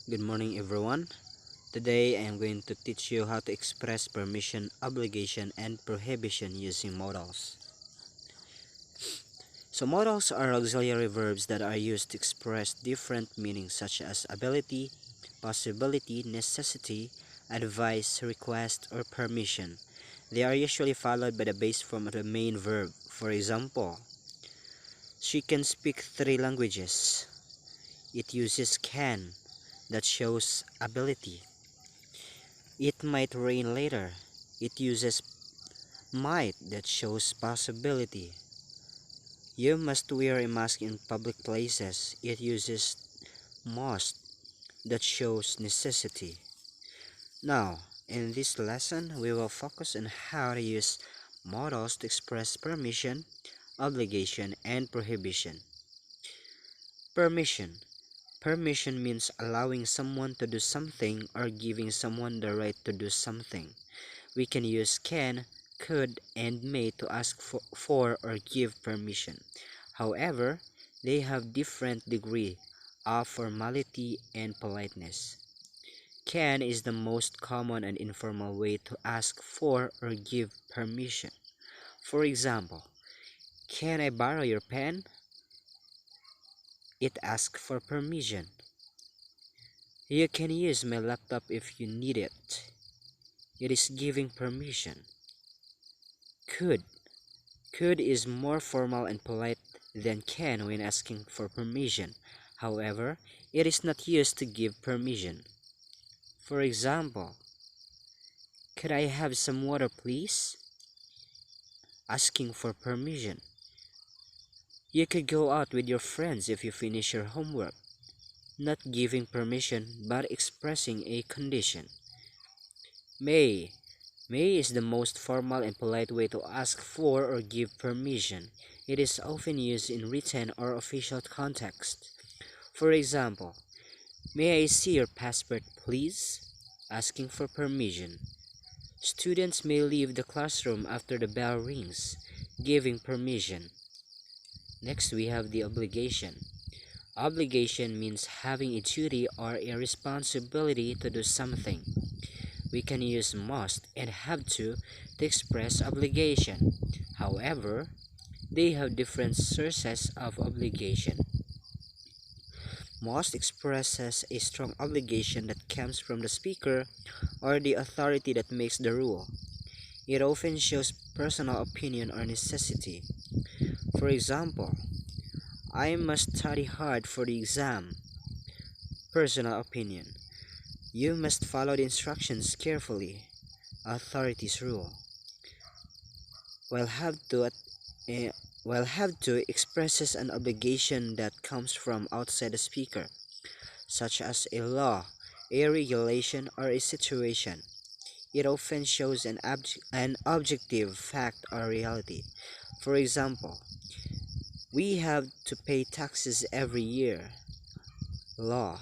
Good morning, everyone. Today I am going to teach you how to express permission, obligation, and prohibition using modals. So, modals are auxiliary verbs that are used to express different meanings such as ability, possibility, necessity, advice, request, or permission. They are usually followed by the base form of the main verb. For example, she can speak 3 languages. It uses can, that shows ability. It might rain later. It uses might, that shows possibility. You must wear a mask in public places. It uses must, that shows necessity. Now, in this lesson, we will focus on how to use modals to express permission, obligation, and prohibition. Permission. Permission means allowing someone to do something or giving someone the right to do something. We can use can, could, and may to ask for or give permission. However, they have different degree of formality and politeness. Can is the most common and informal way to ask for or give permission. For example, can I borrow your pen? It asks for permission. You can use my laptop if you need it. It is giving permission. Could. Could is more formal and polite than can when asking for permission. However, it is not used to give permission. For example, could I have some water, please? Asking for permission. You could go out with your friends if you finish your homework. Not giving permission but expressing a condition. May. May is the most formal and polite way to ask for or give permission. It is often used in written or official context. For example, may I see your passport, please? Asking for permission. Students may leave the classroom after the bell rings, giving permission. Next, we have the obligation. Obligation means having a duty or a responsibility to do something. We can use must and have to express obligation. However, they have different sources of obligation. Must expresses a strong obligation that comes from the speaker or the authority that makes the rule. It often shows personal opinion or necessity. For example, I must study hard for the exam. Personal opinion. You must follow the instructions carefully. Authority's rule. While have to uh, while have to expresses an obligation that comes from outside the speaker, such as a law, a regulation, or a situation. It often shows an objective fact or reality. For example, we have to pay taxes every year. Law.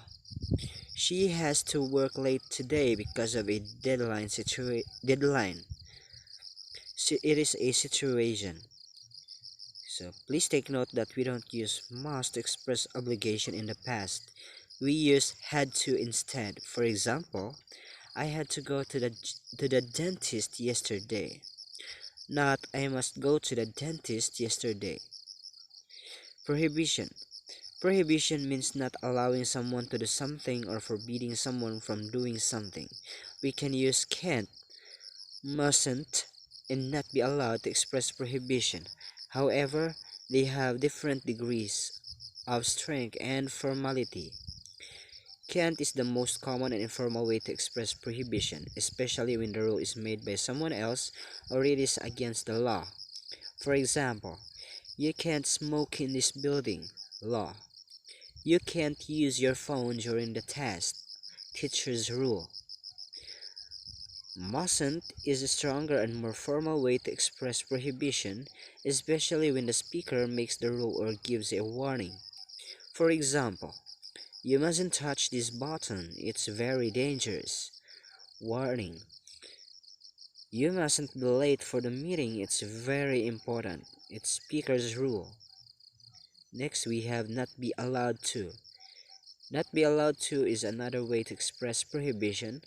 She has to work late today because of a deadline. So it is a situation. So please take note that we don't use must to express obligation in the past. We use had to instead. For example, I had to go to the dentist yesterday. Not I must go to the dentist yesterday. Prohibition. Prohibition means not allowing someone to do something or forbidding someone from doing something. We can use can't, mustn't, and not be allowed to express prohibition. However, they have different degrees of strength and formality. Can't is the most common and informal way to express prohibition, especially when the rule is made by someone else or it is against the law. For example, you can't smoke in this building. Law. You can't use your phone during the test. Teacher's rule. Mustn't is a stronger and more formal way to express prohibition, especially when the speaker makes the rule or gives a warning. For example, you mustn't touch this button, it's very dangerous. Warning. You mustn't be late for the meeting, it's very important. It's speaker's rule. Next we have not be allowed to. Not be allowed to is another way to express prohibition,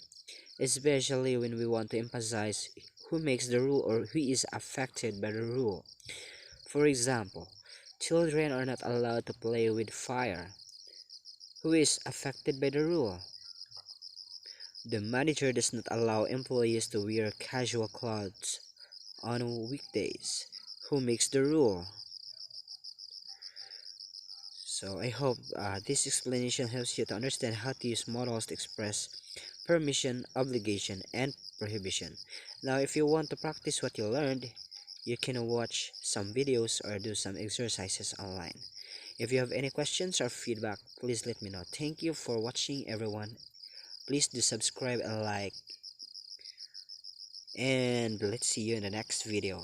especially when we want to emphasize who makes the rule or who is affected by the rule. For example, children are not allowed to play with fire. Who is affected by the rule? The manager does not allow employees to wear casual clothes on weekdays. Who makes the rule? So I hope this explanation helps you to understand how to use modals to express permission, obligation, and prohibition. Now, if you want to practice what you learned, you can watch some videos or do some exercises online. If you have any questions or feedback, please let me know. Thank you for watching, everyone. Please do subscribe and like, and let's see you in the next video.